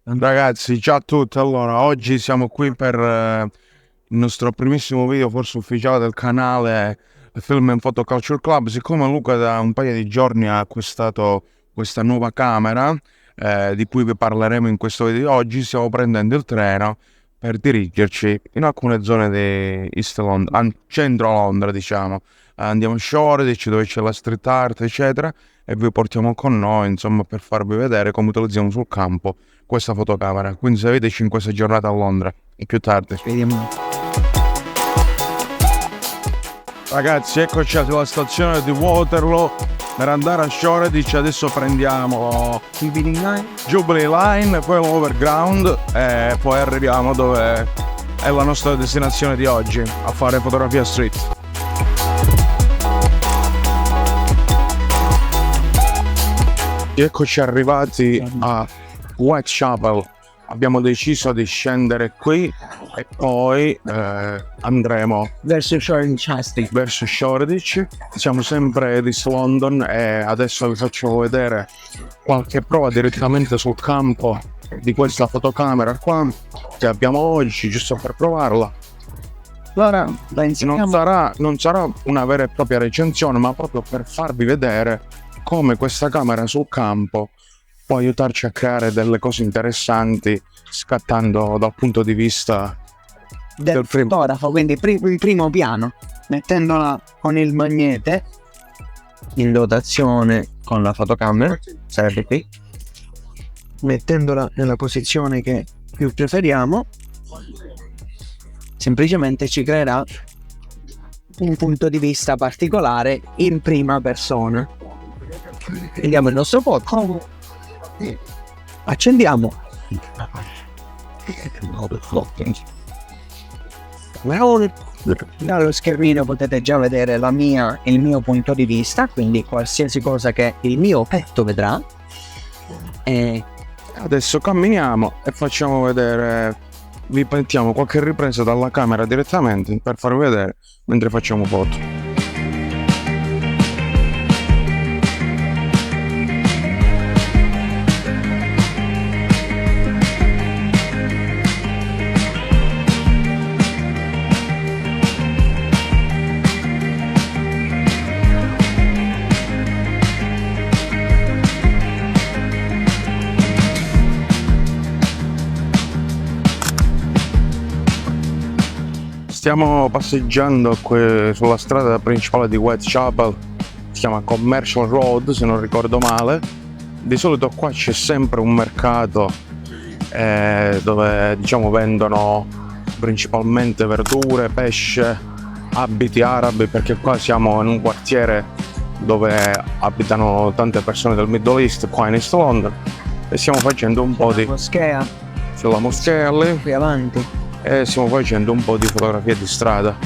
Ragazzi, ciao a tutti. Allora, oggi siamo qui per il nostro primissimo video, forse ufficiale del canale Film and Photo Culture Club. Siccome Luca da un paio di giorni ha acquistato questa nuova camera, di cui vi parleremo in questo video di oggi, stiamo prendendo il treno per dirigerci in alcune zone di East Londra, centro Londra, diciamo. Andiamo a Shoreditch, dove c'è la street art, eccetera, e vi portiamo con noi, insomma, per farvi vedere come utilizziamo sul campo questa fotocamera. Quindi se avete 5-6 giornate a Londra e più tardi. Vediamo. Ragazzi, eccoci alla stazione di Waterloo per andare a Shoreditch. Adesso prendiamo Jubilee Line, poi l'Overground e poi arriviamo dove è la nostra destinazione di oggi, a fare fotografia street. Eccoci arrivati a Whitechapel. Abbiamo deciso di scendere qui e poi andremo Verso Shoreditch. verso Shoreditch. Siamo sempre di East London e adesso vi faccio vedere qualche prova direttamente sul campo di questa fotocamera qua che abbiamo oggi, giusto per provarla. Allora, la insegniamo. Non sarà una vera e propria recensione, ma proprio per farvi vedere come questa camera sul campo può aiutarci a creare delle cose interessanti, scattando dal punto di vista Del fotografo, quindi il primo piano, mettendola con il magnete in dotazione con la fotocamera, sarebbe qui, mettendola nella posizione che più preferiamo, semplicemente ci creerà un punto di vista particolare in prima persona. Prendiamo il nostro foto, accendiamo dallo schermino, potete già vedere il mio punto di vista, quindi qualsiasi cosa che il mio petto vedrà. E adesso camminiamo e facciamo vedere, vi mettiamo qualche ripresa dalla camera direttamente per farvi vedere mentre facciamo foto. Stiamo passeggiando qui sulla strada principale di Whitechapel, si chiama Commercial Road se non ricordo male. Di solito qua c'è sempre un mercato dove diciamo vendono principalmente verdure, pesce, abiti arabi, perché qua siamo in un quartiere dove abitano tante persone del Middle East, qua in East London, e stiamo facendo un po' di moschea sulla moschea lì qui avanti. e stiamo facendo un po' di fotografia di strada.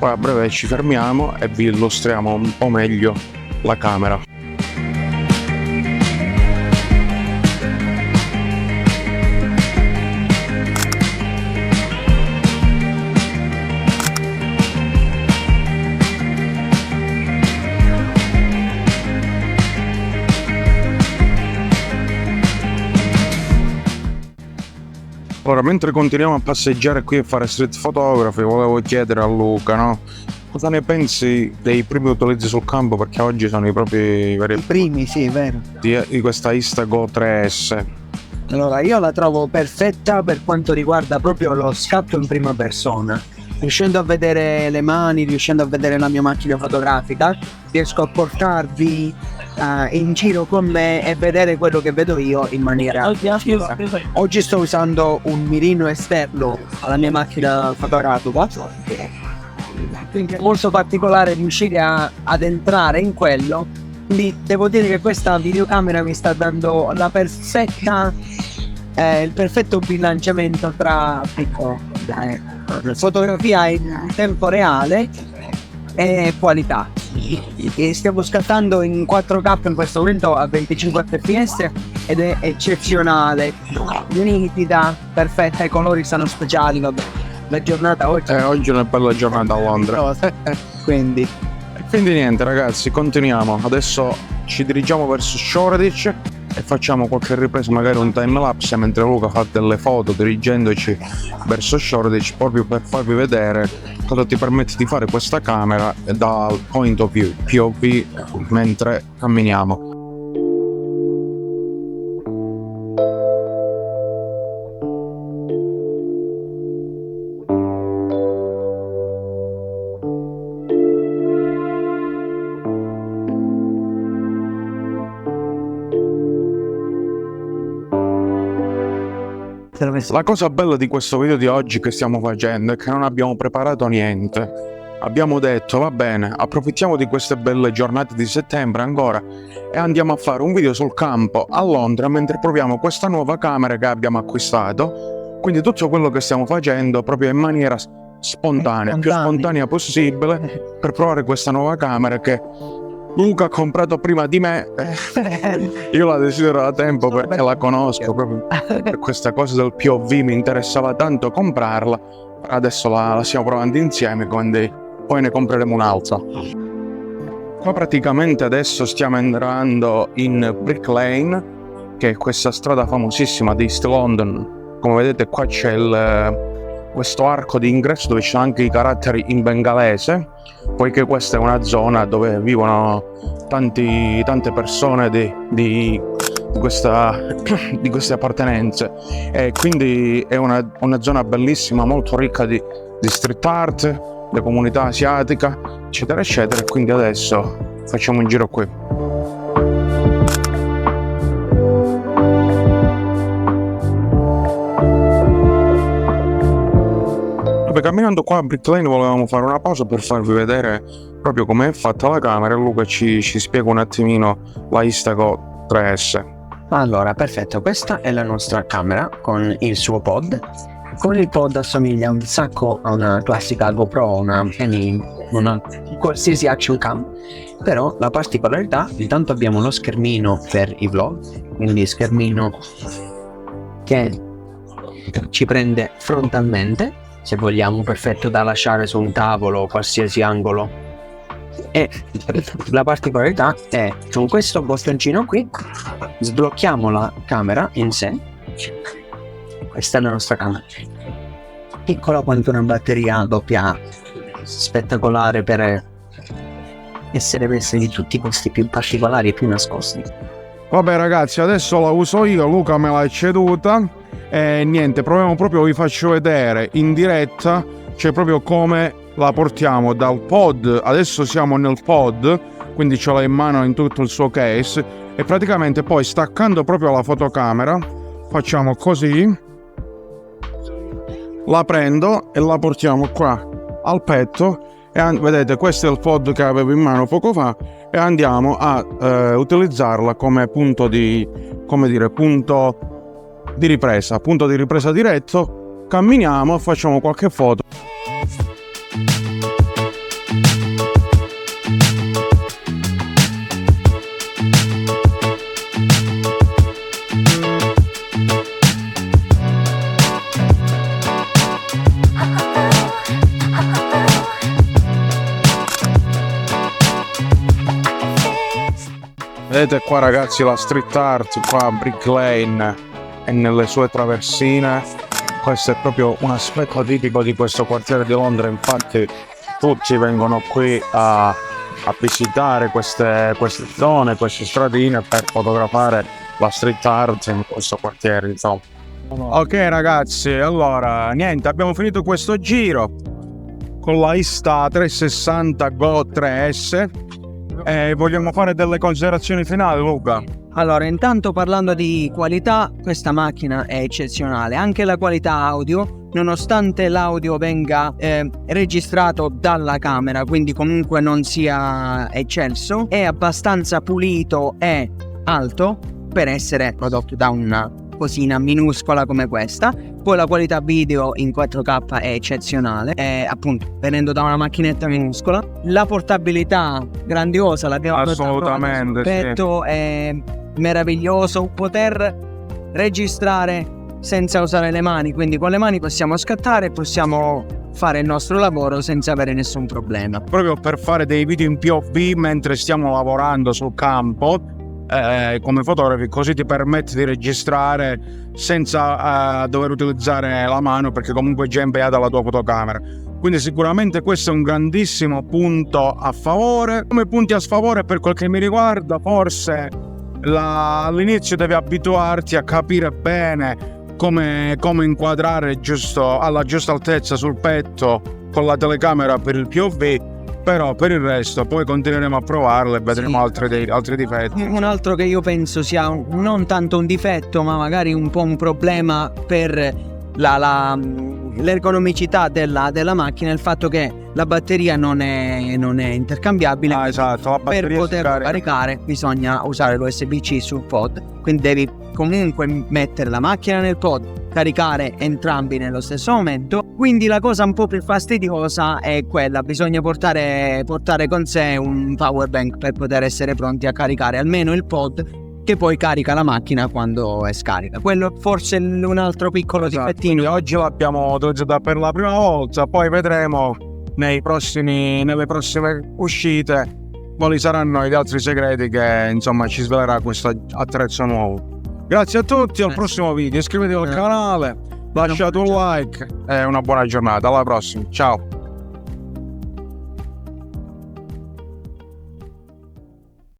Poi a breve ci fermiamo e vi illustriamo un po' meglio la camera. Allora, mentre continuiamo a passeggiare qui e fare street photography, volevo chiedere a Luca, no? Cosa ne pensi dei primi utilizzi sul campo? Perché oggi sono i propri veri I primi, sì, vero. di questa Instago 3S. Allora, io la trovo perfetta per quanto riguarda proprio lo scatto in prima persona. Riuscendo a vedere le mani, riuscendo a vedere la mia macchina fotografica, riesco a portarvi in giro con me e vedere quello che vedo io in maniera precisa. Oggi sto usando un mirino esterno alla mia macchina fotografica, quindi è molto particolare riuscire ad entrare in quello. Quindi devo dire che questa videocamera mi sta dando la perfetta il perfetto bilanciamento tra fotografia in tempo reale e qualità. E stiamo scattando in 4K in questo momento a 25 fps ed è eccezionale, nitida, perfetta, i colori sono speciali, vabbè. La giornata oggi Oggi è una bella giornata a Londra. quindi Quindi niente ragazzi, continuiamo. Adesso ci dirigiamo verso Shoreditch e facciamo qualche ripresa, magari un time lapse mentre Luca fa delle foto dirigendoci verso Shoreditch, proprio per farvi vedere cosa ti permette di fare questa camera dal point of view, POV, mentre camminiamo. La cosa bella di questo video di oggi che stiamo facendo è che non abbiamo preparato niente. Abbiamo detto, va bene, approfittiamo di queste belle giornate di settembre ancora e andiamo a fare un video sul campo a Londra mentre proviamo questa nuova camera che abbiamo acquistato. Quindi tutto quello che stiamo facendo proprio in maniera spontanea, più spontanea possibile, per provare questa nuova camera che Luca ha comprato prima di me. Io la desidero da tempo perché la conosco, proprio per questa cosa del POV mi interessava tanto comprarla. Adesso la stiamo provando insieme, quindi poi ne compreremo un'altra. Qua praticamente adesso stiamo entrando in Brick Lane, che è questa strada famosissima di East London. Come vedete qua c'è questo arco di ingresso dove ci sono anche i caratteri in bengalese, poiché questa è una zona dove vivono tante persone di queste appartenenze, e quindi è una zona bellissima, molto ricca di street art, di comunità asiatica, eccetera eccetera. E quindi adesso facciamo un giro qui. Camminando qua a Brick Lane volevamo fare una pausa per farvi vedere proprio come è fatta la camera, e Luca ci spiega un attimino la Instaco 3S. Allora, perfetto, questa è la nostra camera con il suo pod. Con il pod assomiglia un sacco a una classica GoPro, una qualsiasi action cam, però la particolarità, intanto abbiamo lo schermino per i vlog, quindi schermino che ci prende frontalmente, se vogliamo, perfetto da lasciare su un tavolo o qualsiasi angolo. E la particolarità è con questo bottoncino qui sblocchiamo la camera in sé. Questa è la nostra camera, piccola quanto una batteria AA, spettacolare per essere messa di tutti i posti più particolari e più nascosti. Vabbè ragazzi, adesso la uso io, Luca me l'ha ceduta. E niente, proviamo proprio, vi faccio vedere in diretta, cioè proprio come la portiamo dal pod. Adesso siamo nel pod, quindi ce l'ho in mano in tutto il suo case, e praticamente poi staccando proprio la fotocamera facciamo così, la prendo e la portiamo qua al petto, e vedete, questo è il pod che avevo in mano poco fa, e andiamo a utilizzarla come punto di ripresa diretto. Camminiamo, facciamo qualche foto. Vedete qua ragazzi la street art qua a Brick Lane e nelle sue traversine. Questo è proprio un aspetto tipico di questo quartiere di Londra, infatti tutti vengono qui a visitare queste zone, queste stradine, per fotografare la street art in questo quartiere, insomma. Ok ragazzi, allora niente, abbiamo finito questo giro con la Insta360 Go 3S e vogliamo fare delle considerazioni finali, Luca. Allora, intanto parlando di qualità, questa macchina è eccezionale. Anche la qualità audio, nonostante l'audio venga registrato dalla camera, quindi comunque non sia eccelso, è abbastanza pulito e alto per essere prodotto da una cosina minuscola come questa. Poi la qualità video in 4K è eccezionale, appunto venendo da una macchinetta minuscola. La portabilità grandiosa, l'abbiamo assolutamente, aspetto sì. È meraviglioso poter registrare senza usare le mani, quindi con le mani possiamo scattare e possiamo fare il nostro lavoro senza avere nessun problema. Proprio per fare dei video in POV mentre stiamo lavorando sul campo, come fotografi, così ti permette di registrare senza dover utilizzare la mano, perché comunque è già impegnata la tua fotocamera. Quindi sicuramente questo è un grandissimo punto a favore. Come punti a sfavore, per quel che mi riguarda, forse all'inizio devi abituarti a capire bene come inquadrare alla giusta altezza sul petto con la telecamera per il POV. Però per il resto poi continueremo a provarlo e vedremo altri difetti. Un altro che io penso sia non tanto un difetto, ma magari un po' un problema per l'ergonomicità della macchina, è il fatto che la batteria non è intercambiabile. Esatto, la batteria per poterlo caricare bisogna usare l'USB-C sul pod, quindi devi comunque mettere la macchina nel pod, caricare entrambi nello stesso momento. Quindi la cosa un po' più fastidiosa è quella: bisogna portare con sé un power bank per poter essere pronti a caricare almeno il pod, che poi carica la macchina quando è scarica. Quello forse è un altro piccolo difettino. Quindi oggi l'abbiamo utilizzata per la prima volta, poi vedremo nelle prossime uscite quali saranno gli altri segreti che insomma ci svelerà questo attrezzo nuovo. Grazie a tutti, al prossimo video, iscrivetevi al canale, lasciate un like e una buona giornata. Alla prossima, ciao.